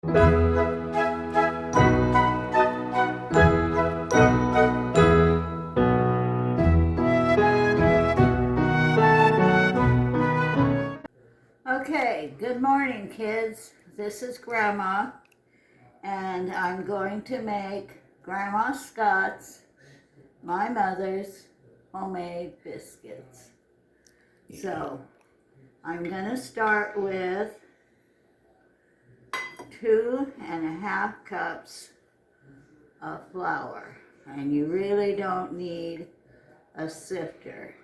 Okay, good morning, kids. This is Grandma, and I'm going to make Grandma Scott's, my mother's, homemade biscuits. So, I'm going to start with 2.5 cups of flour, and you really don't need a sifter.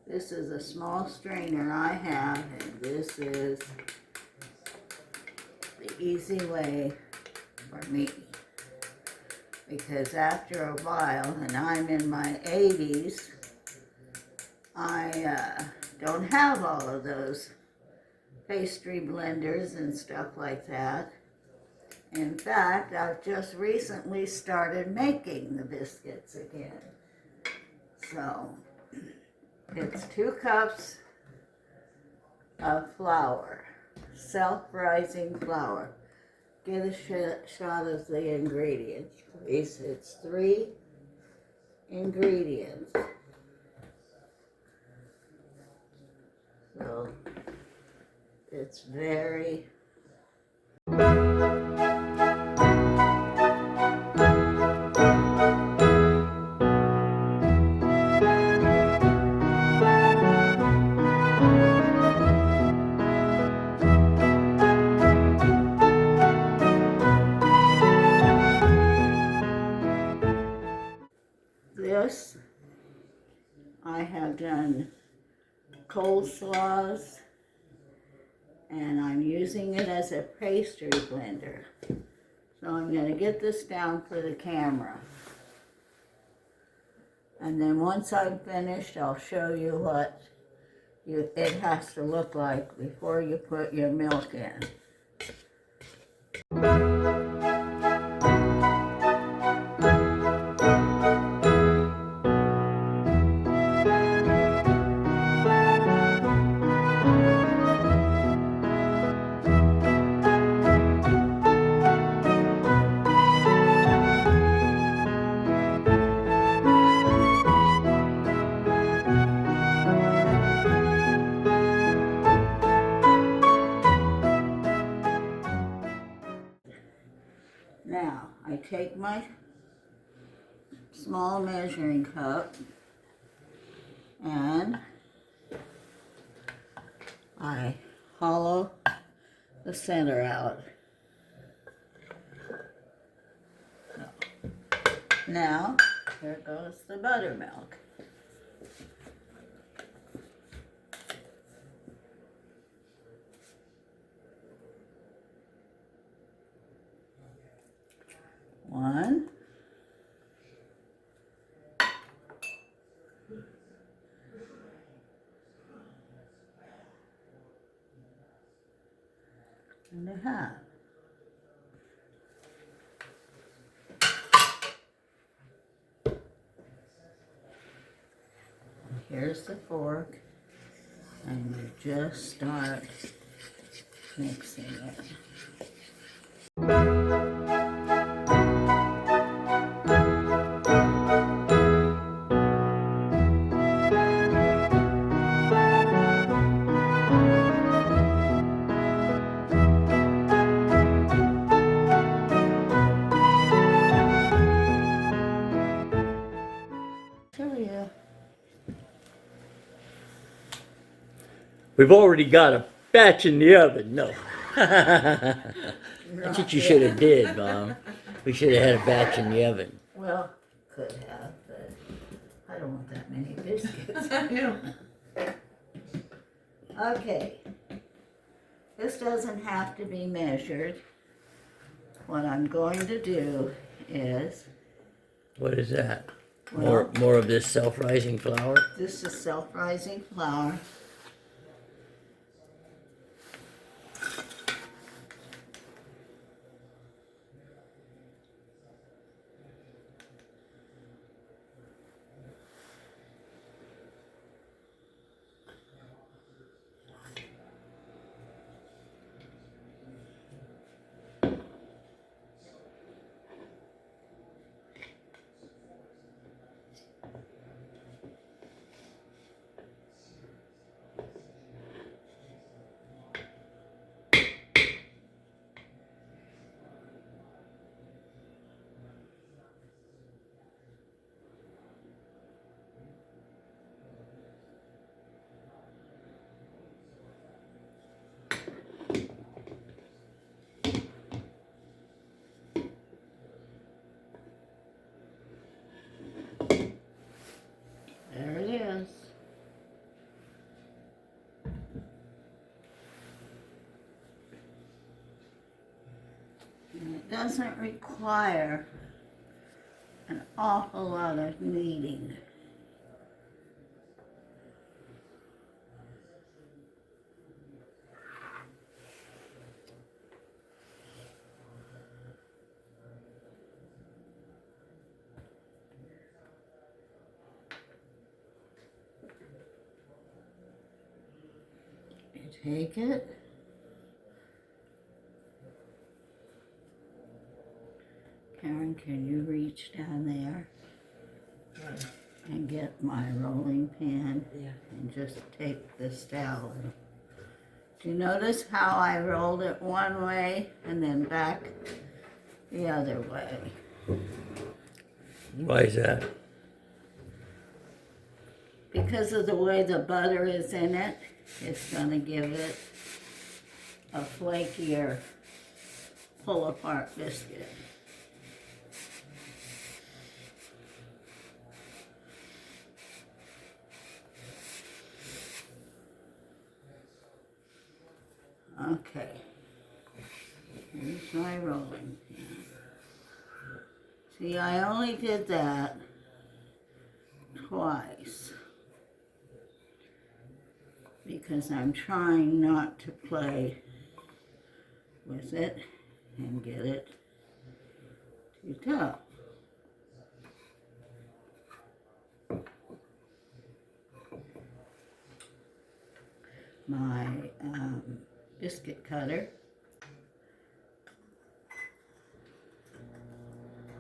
This is a small strainer I have, and this is the easy way for me. Because after a while, and I'm in my 80s, I don't have all of those pastry blenders and stuff like that. In fact, I've just recently started making the biscuits again. So, it's 2 cups of flour, self-rising flour. Get a shot of the ingredients, please. It's 3 ingredients. So, it's very this, I have done coleslaws, and I'm using it as a pastry blender. So I'm going to get this down for the camera. And then once I'm finished, I'll show you what it has to look like before you put your milk in. Now, I take my small measuring cup and I hollow the center out. Now, here goes the buttermilk. One. And a half. Here's the fork, and you just start mixing it. Show you. We've already got a batch in the oven. No. That's what you should have did, Mom. We should have had a batch in the oven. Well, could have, but I don't want that many biscuits. Okay. This doesn't have to be measured. What I'm going to do is... What is that? Well, More of this self-rising flour? This is self-rising flour. And it doesn't require an awful lot of kneading. You take it, Karen, can you reach down there and get my rolling pin? Yeah. And just take this towel. Do you notice how I rolled it one way and then back the other way? Why is that? Because of the way the butter is in it, it's going to give it a flakier, pull-apart biscuit. Okay, here's my rolling pin. See, I only did that twice because I'm trying not to play with it and get it too tough. My biscuit cutter.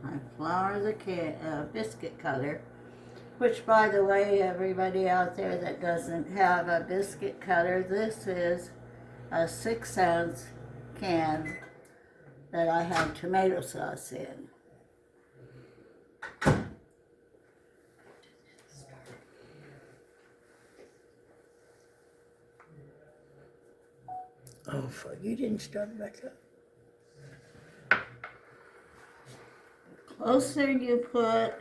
I flour the biscuit cutter, which, by the way, everybody out there that doesn't have a biscuit cutter, this is a 6-ounce can that I have tomato sauce in. Oh, fuck, you didn't start back up. Closer you put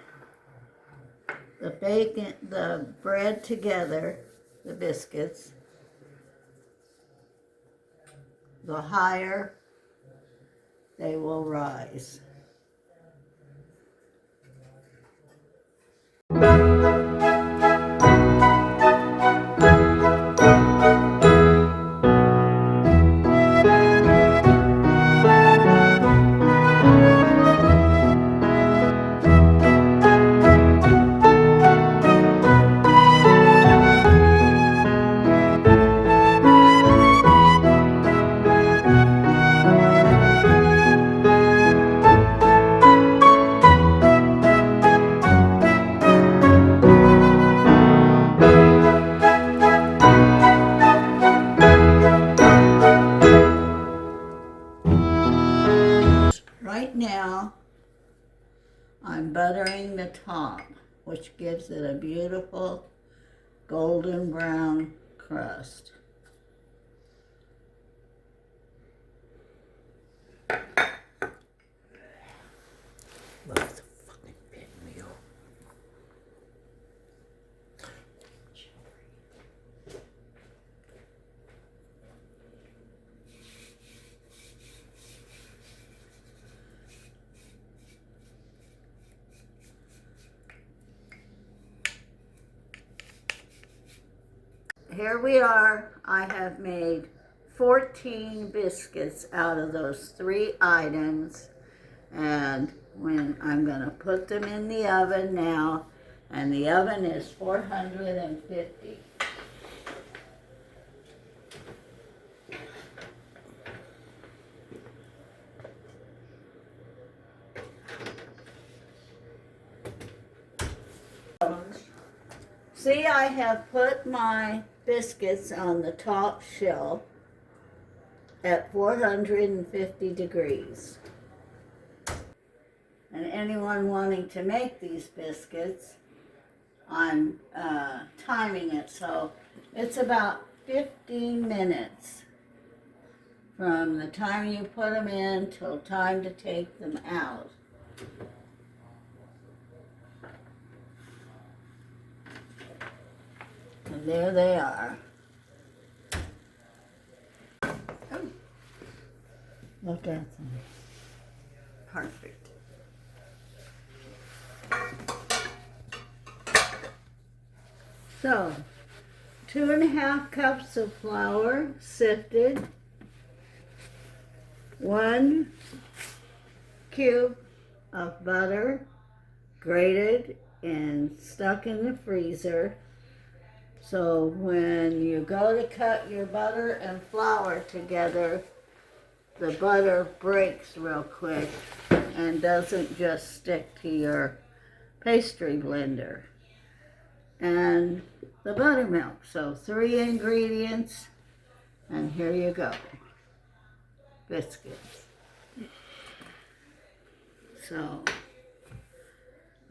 the bread together, the biscuits, the higher they will rise. Right now, I'm buttering the top, which gives it a beautiful golden brown crust. Must fucking pinwheel. Here we are. I have made 14 biscuits out of those 3 items, and when I'm going to put them in the oven now, and the oven is 450. See, I have put my biscuits on the top shelf at 450 degrees. And anyone wanting to make these biscuits, I'm timing it, so it's about 15 minutes from the time you put them in till time to take them out. And there they are. Oh, look at them. perfect. So, 2.5 cups of flour sifted, 1 cube of butter grated and stuck in the freezer. So when you go to cut your butter and flour together, the butter breaks real quick and doesn't just stick to your pastry blender. And the buttermilk. So 3 ingredients, and here you go. Biscuits. So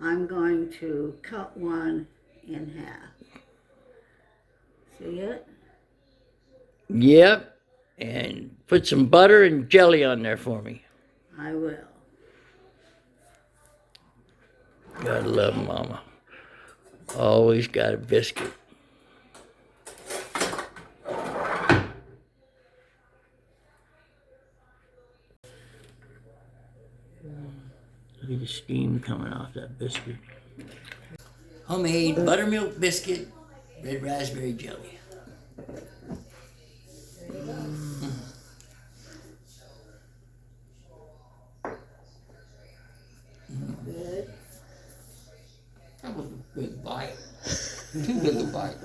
I'm going to cut one in half. See it? Yep. And put some butter and jelly on there for me. I will. Gotta love Mama. Always got a biscuit. Look at the steam coming off that biscuit. Homemade buttermilk biscuit, red raspberry jelly. Good. That was a big bite. Too big a bite.